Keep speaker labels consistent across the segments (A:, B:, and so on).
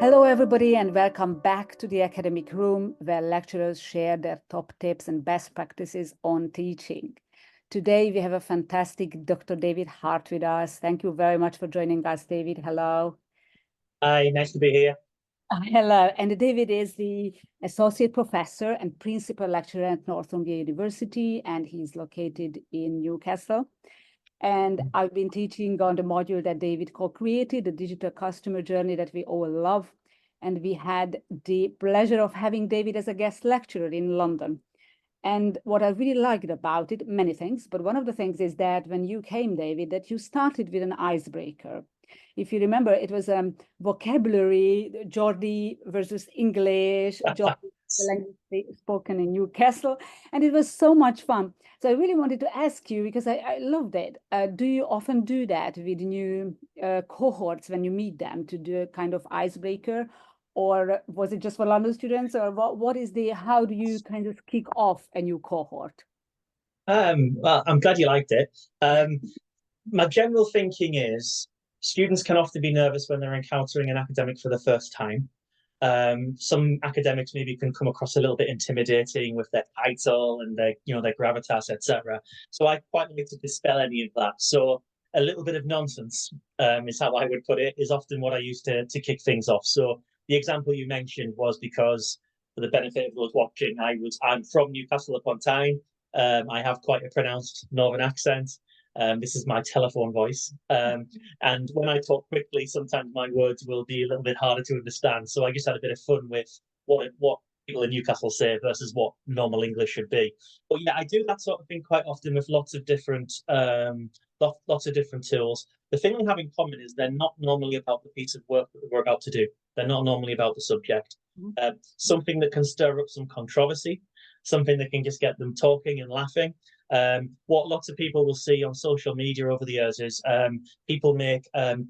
A: Hello, everybody, and welcome back to the academic room where lecturers share their top tips and best practices on teaching. Today, we have a fantastic Dr. David Hart with us. Thank you very much for joining us, David. Hello.
B: Hi, nice to be here.
A: Hello. And David is the associate professor and principal lecturer at Northumbria University, and he's located in Newcastle. And I've been teaching on the module that David co-created, the digital customer journey that we all love. And we had the pleasure of having David as a guest lecturer in London. And what I really liked about it, many things, but one of the things is that when you came, David, that you started with an icebreaker. If you remember, it was vocabulary, Geordie versus English, Geordie, the language spoken in Newcastle, and it was so much fun. So I really wanted to ask you, because I loved it. Do you often do that with new cohorts when you meet them to do a kind of icebreaker? Or was it just for London students? Or how do you kind of kick off a new cohort?
B: Well, I'm glad you liked it. My general thinking is students can often be nervous when they're encountering an academic for the first time. Some academics maybe can come across a little bit intimidating with their title and their gravitas, etc. So I quite like to dispel any of that. So a little bit of nonsense, is how I would put it, is often what I use to kick things off. So the example you mentioned was because, for the benefit of those watching, I'm from Newcastle upon Tyne. I have quite a pronounced northern accent. This is my telephone voice. And when I talk quickly, sometimes my words will be a little bit harder to understand. So I just had a bit of fun with what people in Newcastle say versus what normal English should be. But yeah, I do that sort of thing quite often with lots of different tools. The thing we have in common is they're not normally about the piece of work that we're about to do. They're not normally about the subject. Something that can stir up some controversy, something that can just get them talking and laughing. What lots of people will see on social media over the years is people make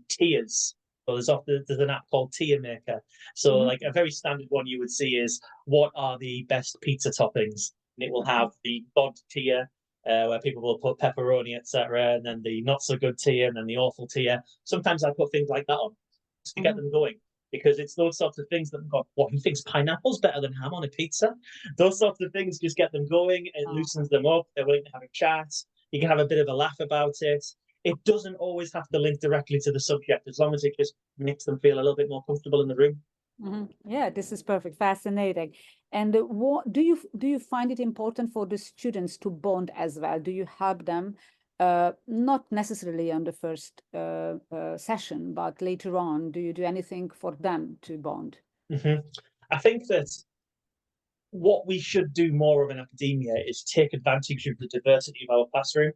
B: tiers. So there's an app called Tier Maker. So like a very standard one you would see is, what are the best pizza toppings? And it will have the God tier, where people will put pepperoni, etc., and then the not so good tier, and then the awful tier. Sometimes I put things like that on just to get them going, because it's those sorts of things that go, what, he thinks pineapple's better than ham on a pizza? Those sorts of things just get them going. It loosens them up. They're willing to have a chat. You can have a bit of a laugh about it. It doesn't always have to link directly to the subject, as long as it just makes them feel a little bit more comfortable in the room.
A: Yeah, this is perfect, fascinating. And what do you find it important for the students to bond as well? Do you help them, not necessarily on the first session, but later on? Do you do anything for them to bond?
B: I think that what we should do more of in academia is take advantage of the diversity of our classroom.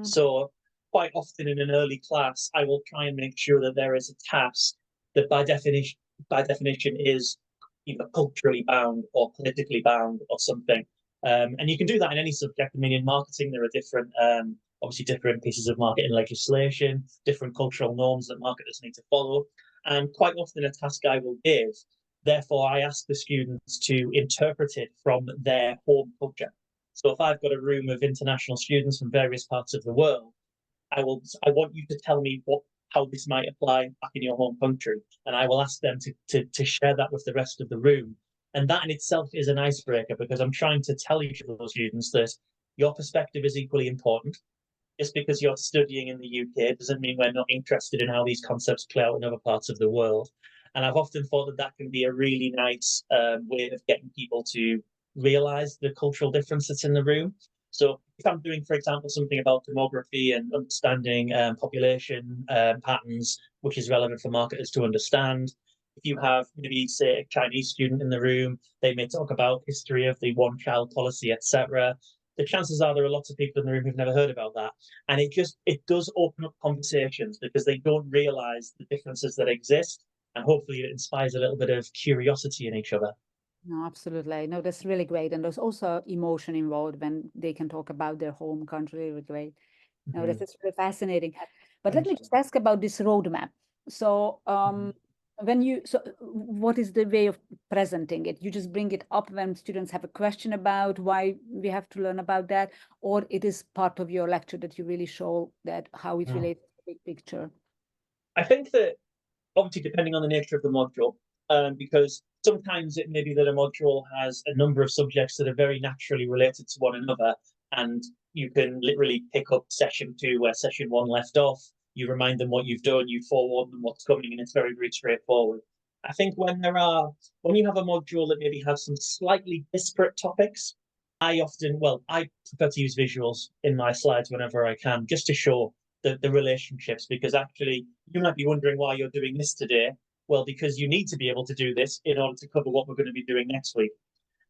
B: So quite often in an early class, I will try and make sure that there is a task that by definition is either culturally bound or politically bound or something. And you can do that in any subject. I mean, in marketing, there are obviously different pieces of marketing legislation, different cultural norms that marketers need to follow. And quite often a task I will give, therefore I ask the students to interpret it from their home culture. So if I've got a room of international students from various parts of the world, I want you to tell me how this might apply back in your home country. And I will ask them to share that with the rest of the room. And that in itself is an icebreaker, because I'm trying to tell each of those students that your perspective is equally important. Just because you're studying in the UK doesn't mean we're not interested in how these concepts play out in other parts of the world. And I've often thought that that can be a really nice way of getting people to realize the cultural difference that's in the room. So if I'm doing, for example, something about demography and understanding population patterns, which is relevant for marketers to understand, if you have maybe, say, a Chinese student in the room, they may talk about history of the one-child policy, etc. The chances are there are lots of people in the room who've never heard about that. And it does open up conversations, because they don't realize the differences that exist. And hopefully it inspires a little bit of curiosity in each other.
A: No, absolutely. No, that's really great. And there's also emotion involved when they can talk about their home country. Really great. No, this is really fascinating. But let me just ask about this roadmap. So, what is the way of presenting it? You just bring it up when students have a question about why we have to learn about that, or it is part of your lecture that you really show that how it relates to the big picture?
B: I think that, obviously, depending on the nature of the module, because sometimes it may be that a module has a number of subjects that are very naturally related to one another, and you can literally pick up session 2 where session 1 left off. You remind them what you've done, you forewarn them what's coming, and it's very, very straightforward. I think when you have a module that maybe has some slightly disparate topics, I prefer to use visuals in my slides whenever I can, just to show the relationships, because actually you might be wondering why you're doing this today. Well, because you need to be able to do this in order to cover what we're going to be doing next week.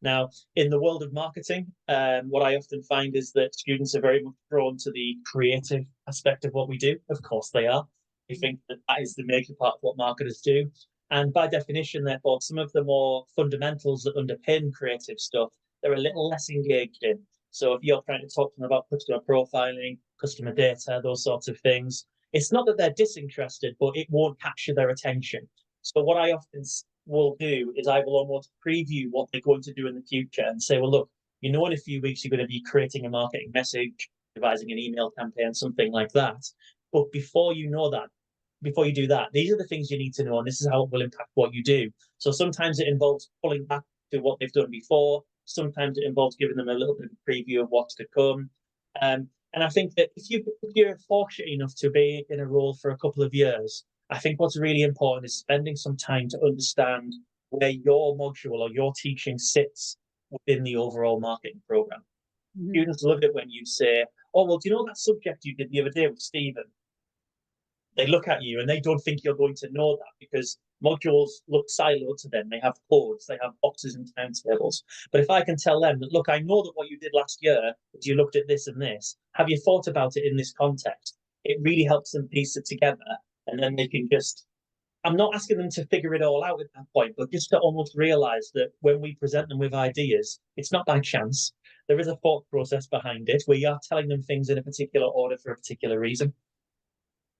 B: Now, in the world of marketing, what I often find is that students are very much drawn to the creative aspect of what we do. Of course they are. We think that is the major part of what marketers do. And by definition, therefore, some of the more fundamentals that underpin creative stuff, they're a little less engaged in. So if you're trying to talk to them about customer profiling, customer data, those sorts of things, it's not that they're disinterested, but it won't capture their attention. So what I often will do is I will almost preview what they're going to do in the future and say, well, look, in a few weeks, you're going to be creating a marketing message, devising an email campaign, something like that. But before you do that, these are the things you need to know, and this is how it will impact what you do. So sometimes it involves pulling back to what they've done before. Sometimes it involves giving them a little bit of a preview of what's to come. And I think that if you're fortunate enough to be in a role for a couple of years, I think what's really important is spending some time to understand where your module or your teaching sits within the overall marketing program. Mm-hmm. Students love it when you say, oh, well, do you know that subject you did the other day with Stephen? They look at you and they don't think you're going to know that, because modules look siloed to them. They have codes, they have boxes and timetables. But if I can tell them that, look, I know that what you did last year, that you looked at this and this, have you thought about it in this context? It really helps them piece it together. And then they can I'm not asking them to figure it all out at that point, but just to almost realize that when we present them with ideas, it's not by chance. There is a thought process behind it. We are telling them things in a particular order for a particular reason.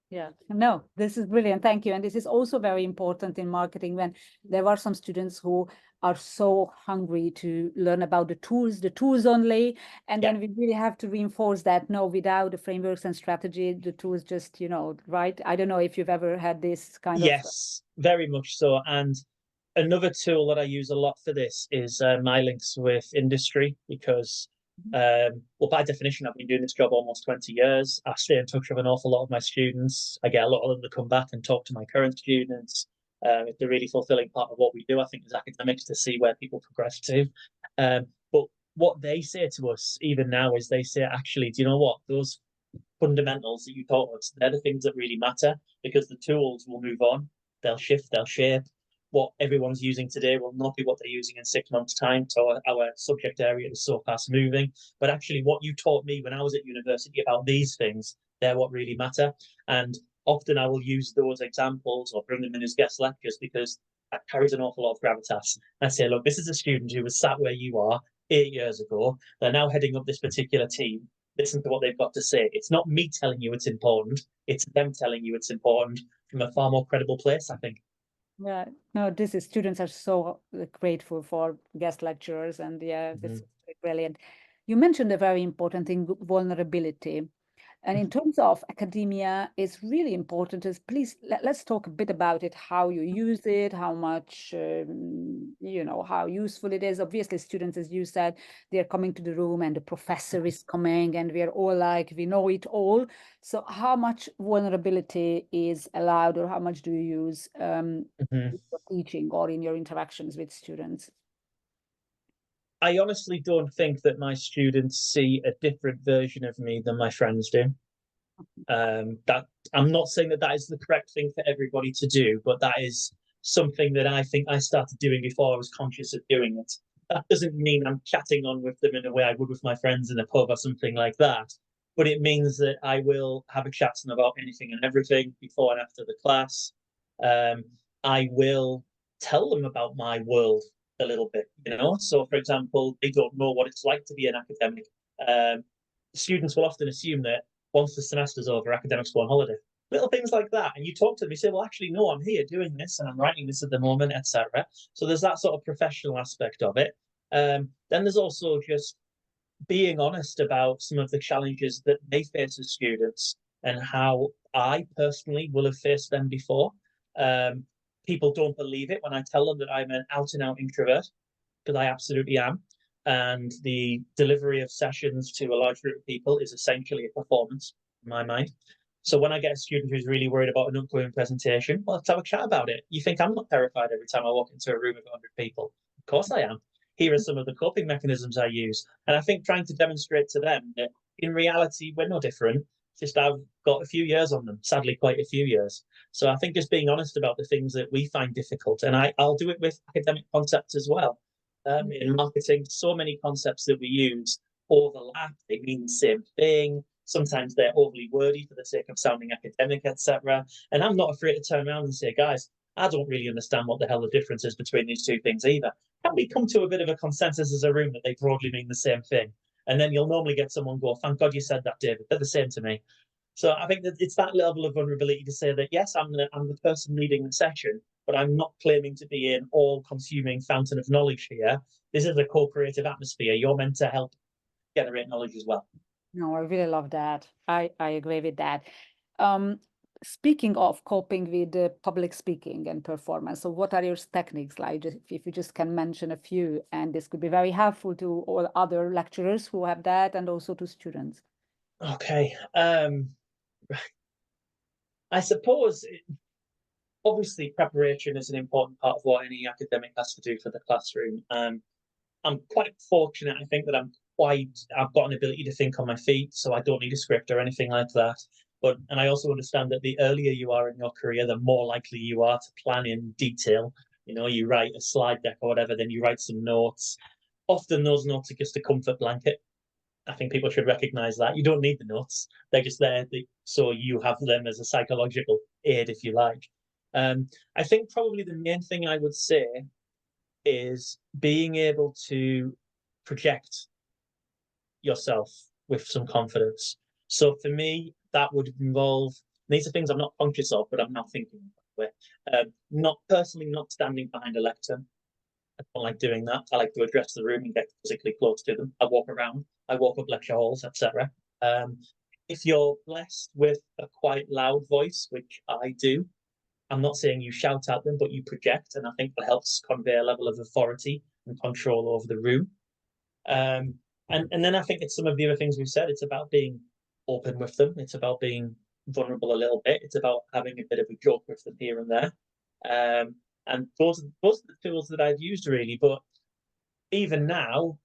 A: Yeah, no, this is brilliant. Thank you. And this is also very important in marketing, when there are some students who are so hungry to learn about the tools only. And then we really have to reinforce that, no, without the frameworks and strategy, the tools just, right? I don't know if you've ever had this kind of.
B: Yes, very much so. And another tool that I use a lot for this is my links with industry, because by definition, I've been doing this job almost 20 years. I stay in touch with an awful lot of my students. I get a lot of them to come back and talk to my current students. It's the really fulfilling part of what we do, I think, as academics, to see where people progress to. But what they say to us, even now, is they say, actually, do you know what? Those fundamentals that you taught us, they're the things that really matter, because the tools will move on. They'll shift, they'll shape. What everyone's using today will not be what they're using in 6 months' time. So our subject area is so fast moving. But actually, what you taught me when I was at university about these things, they're what really matter. And often I will use those examples or bring them in as guest lectures, because that carries an awful lot of gravitas. I say, look, this is a student who was sat where you are 8 years ago. They're now heading up this particular team. Listen to what they've got to say. It's not me telling you it's important. It's them telling you it's important from a far more credible place, I think.
A: Yeah, no, students are so grateful for guest lecturers, and this is brilliant. You mentioned a very important thing, vulnerability. And in terms of academia, it's really important. Please, let's talk a bit about it, how you use it, how much, how useful it is. Obviously, students, as you said, they're coming to the room and the professor is coming and we're all like, we know it all. So how much vulnerability is allowed, or how much do you use in your teaching or in your interactions with students?
B: I honestly don't think that my students see a different version of me than my friends do. That I'm not saying that is the correct thing for everybody to do, but that is something that I think I started doing before I was conscious of doing it. That doesn't mean I'm chatting on with them in a way I would with my friends in a pub or something like that. But it means that I will have a chat to them about anything and everything before and after the class. I will tell them about my world a little bit, So, for example, they don't know what it's like to be an academic. Students will often assume that once the semester's over, academics go on holiday. Little things like that. And you talk to them, you say, well, actually, no, I'm here doing this and I'm writing this at the moment, etc. So there's that sort of professional aspect of it. Then there's also just being honest about some of the challenges that they face as students and how I personally will have faced them before. people don't believe it when I tell them that I'm an out-and-out introvert, because I absolutely am. And the delivery of sessions to a large group of people is essentially a performance in my mind. So when I get a student who's really worried about an upcoming presentation, well, let's have a chat about it. You think I'm not terrified every time I walk into a room of 100 people? Of course I am. Here are some of the coping mechanisms I use. And I think trying to demonstrate to them that in reality, we're no different. Just I've got a few years on them, sadly, quite a few years. So I think just being honest about the things that we find difficult, and I'll do it with academic concepts as well. In marketing, so many concepts that we use overlap, they mean the same thing. Sometimes they're overly wordy for the sake of sounding academic, etc. And I'm not afraid to turn around and say, guys, I don't really understand what the hell the difference is between these two things either. Can we come to a bit of a consensus as a room that they broadly mean the same thing? And then you'll normally get someone go, thank God you said that, David. They're the same to me. So I think that it's that level of vulnerability to say that, yes, I'm the person leading the session, but I'm not claiming to be an all-consuming fountain of knowledge here. This is a co-creative atmosphere. You're meant to help generate knowledge as well.
A: No, I really love that. I agree with that. Speaking of coping with public speaking and performance, so what are your techniques like? If you just can mention a few, and this could be very helpful to all other lecturers who have that, and also to students.
B: Okay. I suppose, obviously, preparation is an important part of what any academic has to do for the classroom. I'm quite fortunate, I think, that I've got an ability to think on my feet, so I don't need a script or anything like that. And I also understand that the earlier you are in your career, the more likely you are to plan in detail. You know, you write a slide deck or whatever, then you write some notes. Often those notes are just a comfort blanket. I think people should recognize that. You don't need the notes. They're just there so you have them as a psychological aid, if you like. I think probably the main thing I would say is being able to project yourself with some confidence. So for me, that would involve, these are things I'm not conscious of, but I'm now thinking about it. Not standing behind a lectern. I don't like doing that. I like to address the room and get physically close to them. I walk around, I walk up lecture halls, etc. If you're blessed with a quite loud voice, which I do, I'm not saying you shout at them, but you project, and I think that helps convey a level of authority and control over the room. And then I think it's some of the other things we've said. It's about being open with them. It's about being vulnerable a little bit. It's about having a bit of a joke with them here and there. And those are the tools that I've used really. But even now,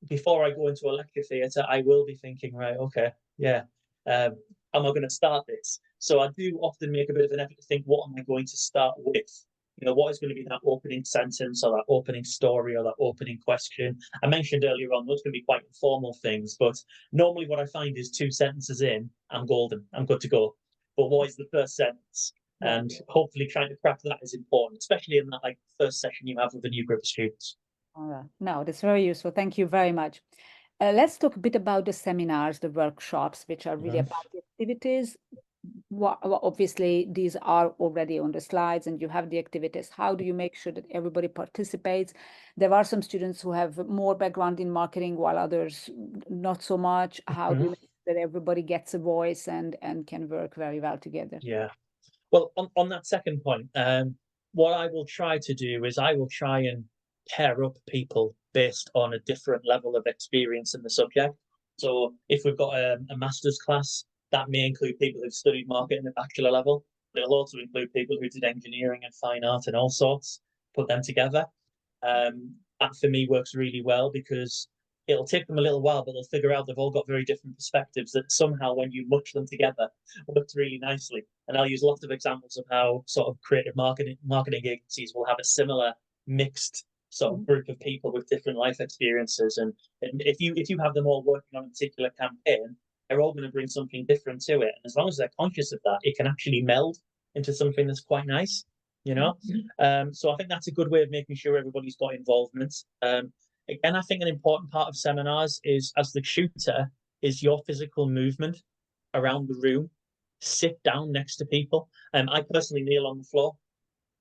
B: before I go into a lecture theatre, I will be thinking, right, okay, yeah, how am I going to start this? So I do often make a bit of an effort to think, what am I going to start with? You know, what is going to be that opening sentence or that opening story or that opening question? I mentioned earlier on, those can be quite informal things, but normally what I find is 2 sentences in, I'm golden, I'm good to go. But what is the first sentence? And hopefully trying to craft that is important, especially in that first session you have with a new group of students.
A: All right. No, that's very useful. Thank you very much. Let's talk a bit about the seminars, the workshops, which are really about the activities. Well, obviously, these are already on the slides and you have the activities. How do you make sure that everybody participates? There are some students who have more background in marketing while others not so much. How do you make sure that everybody gets a voice and can work very well together?
B: Yeah. Well, on that second point, what I will try to do is I will try and pair up people based on a different level of experience in the subject. So if we've got a master's class, that may include people who've studied marketing at bachelor level. But it'll also include people who did engineering and fine art and all sorts, put them together. That for me works really well because it'll take them a little while, but they'll figure out they've all got very different perspectives that somehow when you mush them together works really nicely. And I'll use lots of examples of how sort of creative marketing agencies will have a similar mixed sort of group of people with different life experiences. And if you have them all working on a particular campaign, they're all going to bring something different to it. And as long as they're conscious of that, it can actually meld into something that's quite nice, you know? So I think that's a good way of making sure everybody's got involvement. Again, I think an important part of seminars is, as the tutor, is your physical movement around the room. Sit down next to people. I personally kneel on the floor.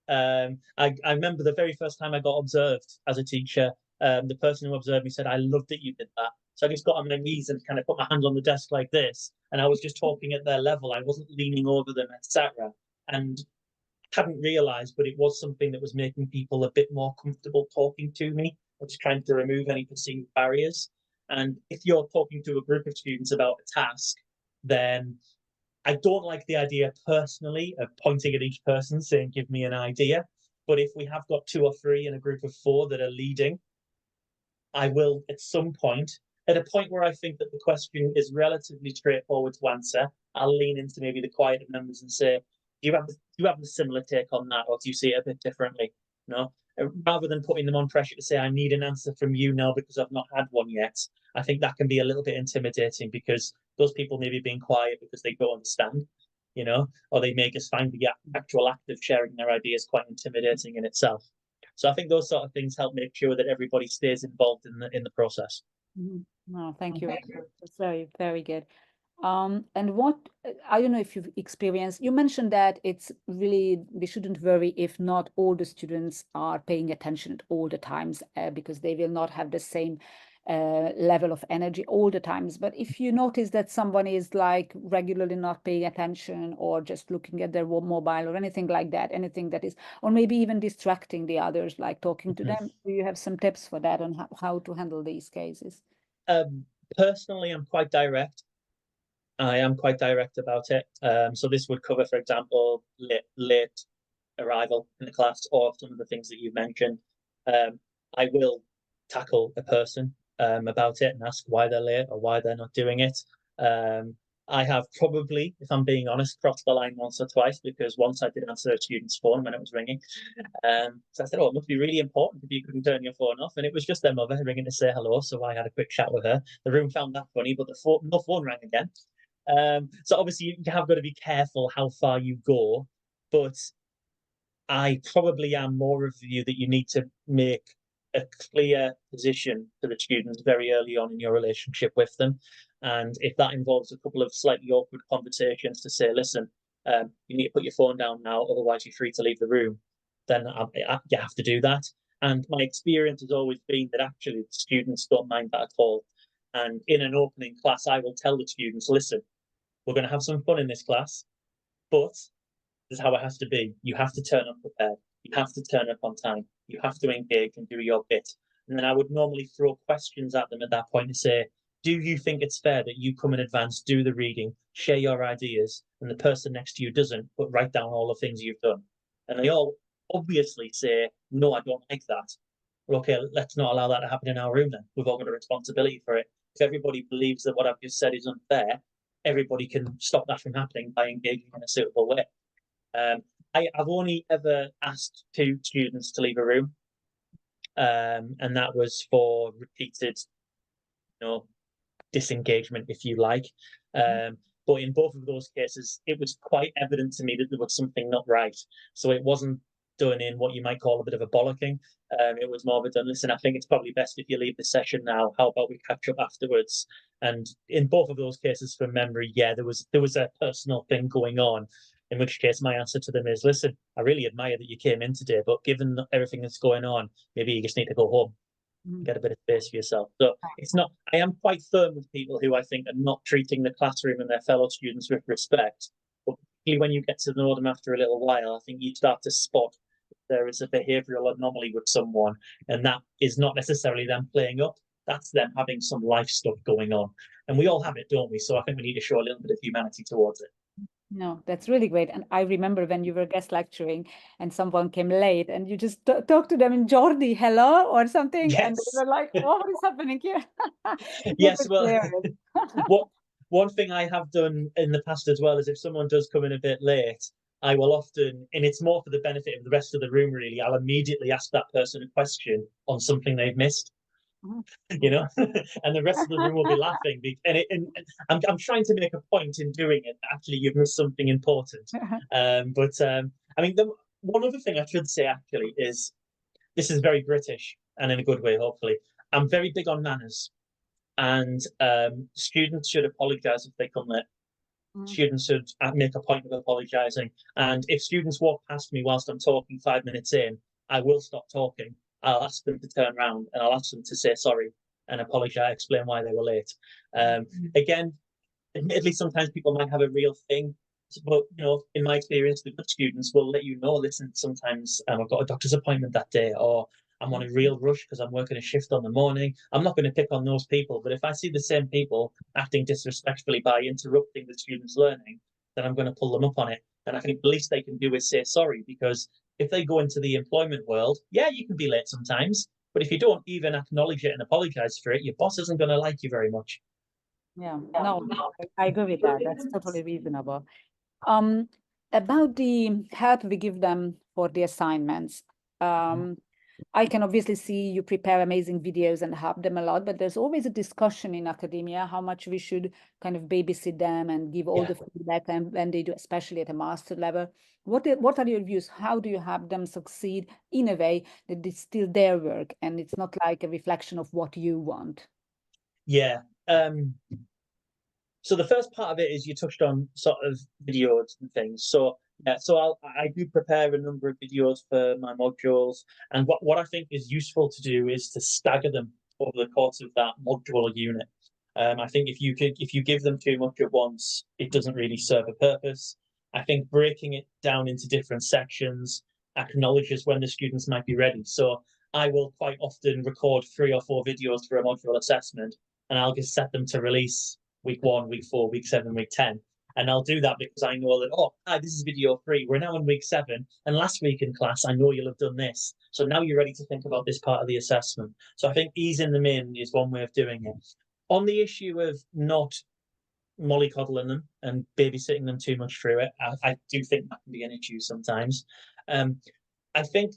B: I remember the very first time I got observed as a teacher, the person who observed me said, I loved that you did that. So I just got on my knees and kind of put my hands on the desk like this. And I was just talking at their level. I wasn't leaning over them, etc. And hadn't realised, but it was something that was making people a bit more comfortable talking to me. I was trying to remove any perceived barriers. And if you're talking to a group of students about a task, then I don't like the idea personally of pointing at each person saying, give me an idea. But if we have got 2 or 3 in a group of 4 that are leading, I will at some point, at a point where I think that the question is relatively straightforward to answer, I'll lean into maybe the quieter members and say, do you have a similar take on that, or do you see it a bit differently? No, rather than putting them on pressure to say, I need an answer from you now because I've not had one yet. I think that can be a little bit intimidating, because those people may be being quiet because they don't understand, or they make us find the actual act of sharing their ideas quite intimidating in itself. So I think those sort of things help make sure that everybody stays involved in the process.
A: No, thank you. That's very, very good. And what, I don't know if you've experienced, you mentioned that it's really, we shouldn't worry if not all the students are paying attention at all the times, because they will not have the same level of energy all the times. But if you notice that someone is like regularly not paying attention, or just looking at their mobile or anything like that, anything that is, or maybe even distracting the others, like talking to them, do you have some tips for that on how to handle these cases?
B: Personally, I'm quite direct. I am quite direct about it. So this would cover, for example, late arrival in the class, or some of the things that you've mentioned. I will tackle a person about it and ask why they're late or why they're not doing it. I have probably, if I'm being honest, crossed the line once or twice, because once I did answer a student's phone when it was ringing. So I said, oh, it must be really important if you couldn't turn your phone off. And it was just their mother ringing to say hello. So I had a quick chat with her. The room found that funny, but no phone rang again. So obviously you have got to be careful how far you go, but I probably am more of the view that you need to make a clear position to the students very early on in your relationship with them. And if that involves a couple of slightly awkward conversations to say, listen, you need to put your phone down now, otherwise you're free to leave the room, then you have to do that. And my experience has always been that actually the students don't mind that at all. And in an opening class, I will tell the students, listen, we're going to have some fun in this class, but this is how it has to be. You have to turn up prepared. You have to turn up on time. You have to engage and do your bit. And then I would normally throw questions at them at that point to say, do you think it's fair that you come in advance, do the reading, share your ideas, and the person next to you doesn't, but write down all the things you've done? And they all obviously say, no, I don't like that. Well, okay, let's not allow that to happen in our room then. We've all got a responsibility for it. If everybody believes that what I've just said is unfair, everybody can stop that from happening by engaging in a suitable way. I've only ever asked 2 students to leave a room, and that was for repeated, disengagement, if you like. But in both of those cases, it was quite evident to me that there was something not right. So it wasn't done in what you might call a bit of a bollocking. It was more of a done, listen, I think it's probably best if you leave the session now. How about we catch up afterwards? And in both of those cases, from memory, yeah, there was a personal thing going on. In which case, my answer to them is, listen, I really admire that you came in today, but given everything that's going on, maybe you just need to go home. Get a bit of space for yourself. So it's not, I am quite firm with people who I think are not treating the classroom and their fellow students with respect. But particularly when you get to know them after a little while, I think you start to spot there is a behavioural anomaly with someone, and that is not necessarily them playing up. That's them having some life stuff going on. And we all have it, don't we? So I think we need to show a little bit of humanity towards it.
A: No, that's really great. And I remember when you were guest lecturing and someone came late and you just talked to them in Geordie, hello, or something.
B: Yes.
A: And they were like, oh, what is happening here?
B: Yes, well, one thing I have done in the past as well is if someone does come in a bit late, I will often, and it's more for the benefit of the rest of the room, really, I'll immediately ask that person a question on something they've missed. And the rest of the room will be laughing. And I'm trying to make a point in doing it. Actually, you've missed something important. I mean, one other thing I should say actually is, this is very British and in a good way, hopefully. I'm very big on manners, and students should apologise if they come late. Students should make a point of apologising. And if students walk past me whilst I'm talking 5 minutes in, I will stop talking. I'll ask them to turn around and I'll ask them to say sorry and apologise, explain why they were late. Again, admittedly, sometimes people might have a real thing but in my experience, the good students will let you know, listen, sometimes I've got a doctor's appointment that day, or I'm on a real rush because I'm working a shift on the morning. I'm not going to pick on those people, but if I see the same people acting disrespectfully by interrupting the students' learning, then I'm going to pull them up on it. And I think the least they can do is say sorry, because if they go into the employment world, yeah, you can be late sometimes, but if you don't even acknowledge it and apologize for it, your boss isn't going to like you very much.
A: Yeah, no, I agree with that. That's totally reasonable. About the help we give them for the assignments. I can obviously see you prepare amazing videos and help them a lot, but there's always a discussion in academia how much we should kind of babysit them and give all the feedback and when they do, especially at a master level. What are your views? How do you help them succeed in a way that it's still their work and it's not like a reflection of what you want?
B: Yeah. So the first part of it is you touched on sort of videos and things. So I do prepare a number of videos for my modules, and what I think is useful to do is to stagger them over the course of that module unit. I think if you give them too much at once, it doesn't really serve a purpose. I think breaking it down into different sections acknowledges when the students might be ready. So I will quite often record 3 or 4 videos for a module assessment, and I'll just set them to release week 1, week 4, week 7, week 10. And I'll do that because I know that, oh, hi, this is video 3. We're now in week 7. And last week in class, I know you'll have done this. So now you're ready to think about this part of the assessment. So I think easing them in is one way of doing it. On the issue of not mollycoddling them and babysitting them too much through it, I do think that can be an issue sometimes. I think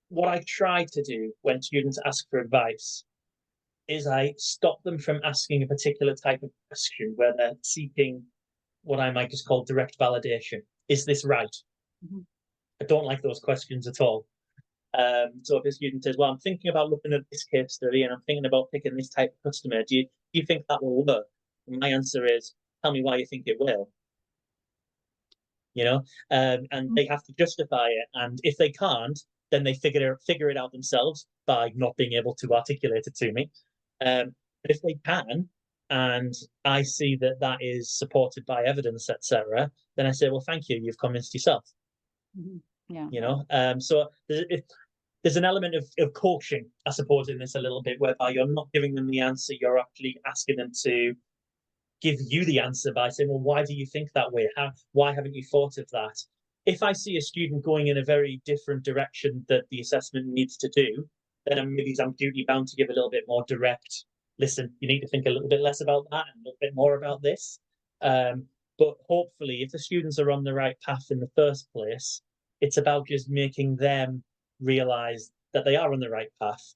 B: what I try to do when students ask for advice is I stop them from asking a particular type of question where they're seeking what I might just call direct validation. Is this right? Mm-hmm. I don't like those questions at all. So if a student says, well, I'm thinking about looking at this case study and I'm thinking about picking this type of customer, do you think that will work? And my answer is, tell me why you think it will. And they have to justify it. And if they can't, then they figure it out themselves by not being able to articulate it to me. But if they can, and I see that that is supported by evidence, etc., then I say, well, thank you, you've convinced yourself.
A: Yeah.
B: So there's an element of coaching, I suppose, in this a little bit, whereby you're not giving them the answer, you're actually asking them to give you the answer by saying, well, why do you think that way? Why haven't you thought of that? If I see a student going in a very different direction that the assessment needs to do, then I'm duty bound to give a little bit more direct, listen, you need to think a little bit less about that and a little bit more about this. But hopefully, if the students are on the right path in the first place, it's about just making them realize that they are on the right path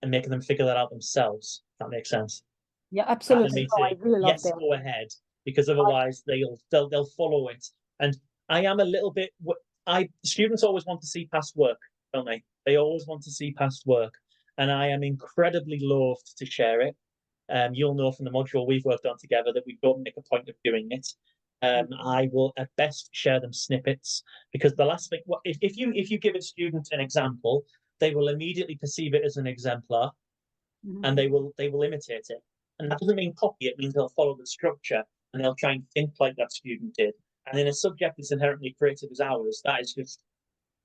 B: and making them figure that out themselves. If that makes sense.
A: Yeah, absolutely.
B: I really love that. Go ahead, because otherwise they'll follow it. And I am a little bit. Students always want to see past work, don't they? They always want to see past work, and I am incredibly loath to share it. You'll know from the module we've worked on together that we don't make a point of doing it. I will at best share them snippets, because the last thing, if you give a student an example, they will immediately perceive it as an exemplar, and they will imitate it. And that doesn't mean copy, it means they'll follow the structure and they'll try and think like that student did. And in a subject that's inherently creative as ours, that is just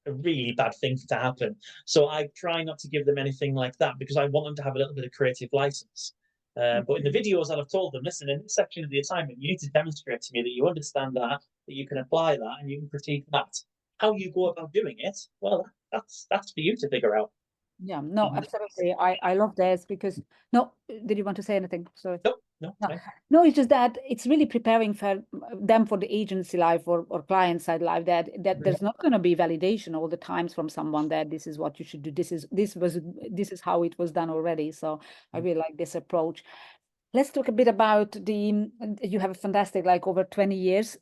B: a really bad thing to happen. So I try not to give them anything like that, because I want them to have a little bit of creative license. But in the videos, I'll have told them, listen, in this section of the assignment, you need to demonstrate to me that you understand that you can apply that, and you can critique that. How you go about doing it, well, that's for you to figure out.
A: Yeah, no, absolutely. I love this because, no, did you want to say anything? Sorry. No, it's just that it's really preparing for them for the agency life or client side life, that there's not going to be validation all the times from someone that this is what you should do. This is how it was done already. So I really like this approach. Let's talk a bit about you have a fantastic, like over 20 years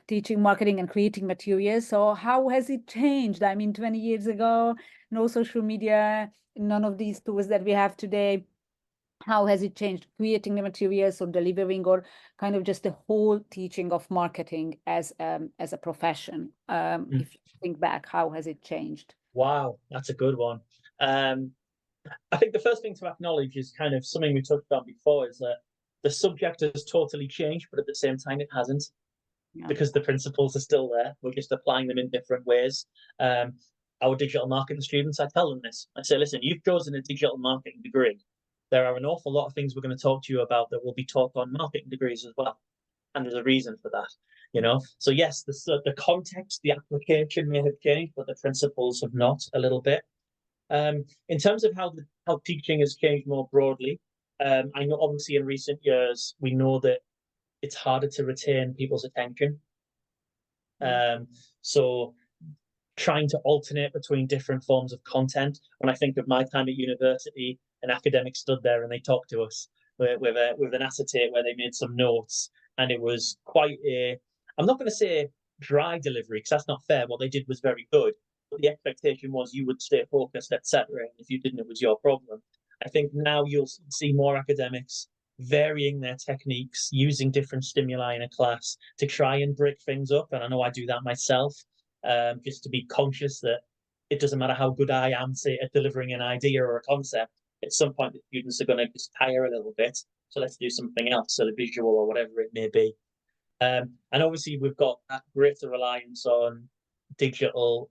A: teaching marketing and creating materials. So how has it changed? I mean, 20 years ago, no social media, none of these tools that we have today. How has it changed creating the materials or delivering, or kind of just the whole teaching of marketing as a profession? If you think back, how has it changed?
B: Wow, that's a good one. I think the first thing to acknowledge is kind of something we touched on before, is that the subject has totally changed, but at the same time, it hasn't. because the principles are still there. We're just applying them in different ways. Our digital marketing students, I tell them this. I say, listen, you've chosen a digital marketing degree. There are an awful lot of things we're going to talk to you about that will be taught on marketing degrees as well. And there's a reason for that, you know? So yes, the context, the application may have changed, but the principles have not a little bit. In terms of how teaching has changed more broadly, I know obviously in recent years, we know that it's harder to retain people's attention. So trying to alternate between different forms of content. When I think of my time at university, an academic stood there and they talked to us with an acetate where they made some notes, and it was quite I'm not going to say dry delivery because that's not fair. What they did was very good, but the expectation was you would stay focused, etc. And if you didn't, it was your problem. I think now you'll see more academics varying their techniques, using different stimuli in a class to try and break things up. And I know I do that myself, just to be conscious that it doesn't matter how good I am, say, at delivering an idea or a concept. At some point, the students are going to just tire a little bit. So let's do something else, so the visual or whatever it may be. And obviously, we've got that greater reliance on digital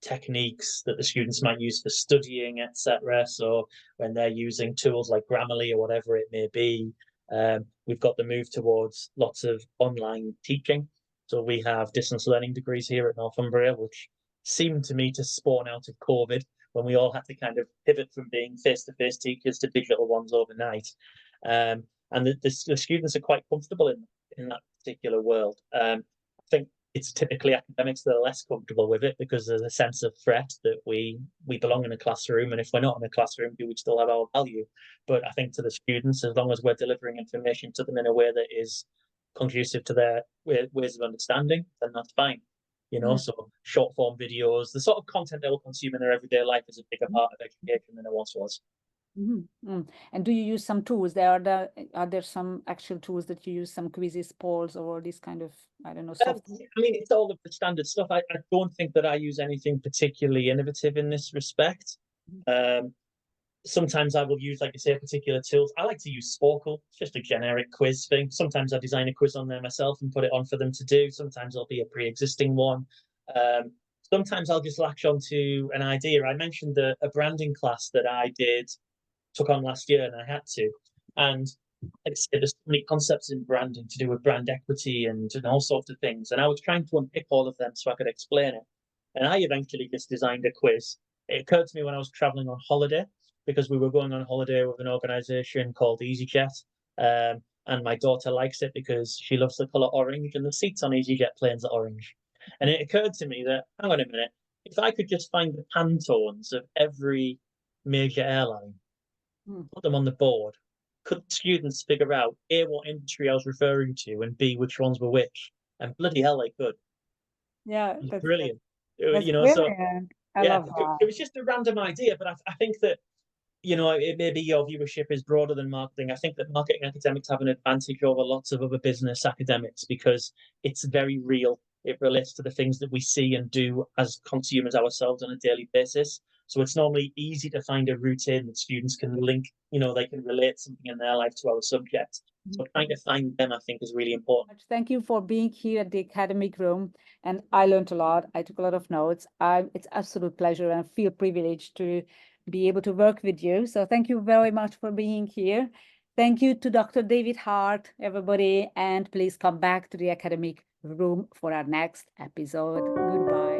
B: techniques that the students might use for studying, etc. So when they're using tools like Grammarly or whatever it may be, we've got the move towards lots of online teaching. So we have distance learning degrees here at Northumbria, which seemed to me to spawn out of COVID, when we all had to kind of pivot from being face-to-face teachers to digital ones overnight. And the students are quite comfortable in that particular world. I think it's typically academics that are less comfortable with it because there's a sense of threat that we belong in a classroom, and if we're not in a classroom, do we still have our value? But I think to the students, as long as we're delivering information to them in a way that is conducive to their ways of understanding, then that's fine. You know, so short form videos, the sort of content they will consume in their everyday life is a bigger part of education than it once was.
A: And do you use some tools? Are there some actual tools that you use, some quizzes, polls, or this kind of, I don't know, software?
B: I mean, it's all of the standard stuff. I don't think that I use anything particularly innovative in this respect. Sometimes I will use, like I say, particular tools. I like to use Sporkle, it's just a generic quiz thing. Sometimes I design a quiz on there myself and put it on for them to do. Sometimes it'll be a pre-existing one. Sometimes I'll just latch onto an idea. I mentioned a branding class that I took on last year, and I had to. And like I said, there's so many concepts in branding to do with brand equity and all sorts of things. And I was trying to unpick all of them so I could explain it. And I eventually just designed a quiz. It occurred to me when I was traveling on holiday, because we were going on holiday with an organization called EasyJet. And my daughter likes it because she loves the color orange, and the seats on EasyJet planes are orange. And it occurred to me that, hang on a minute, if I could just find the Pantones of every major airline, put them on the board, could students figure out A, what industry I was referring to, and B, which ones were which? And bloody hell, they could.
A: Yeah,
B: that's brilliant.
A: That's
B: you know,
A: brilliant.
B: so yeah, it was just a random idea, but I think that, you know, it may be your viewership is broader than marketing. I think that marketing academics have an advantage over lots of other business academics because it's very real. It relates to the things that we see and do as consumers ourselves on a daily basis. So it's normally easy to find a routine that students can link, you know, they can relate something in their life to our subject. So trying to find them, I think, is really important.
A: Thank you for being here at the academic room. And I learned a lot. I took a lot of notes. It's absolute pleasure, and I feel privileged to be able to work with you. So thank you very much for being here. Thank you to Dr. David Hart, everybody, and please come back to the academic room for our next episode. Goodbye.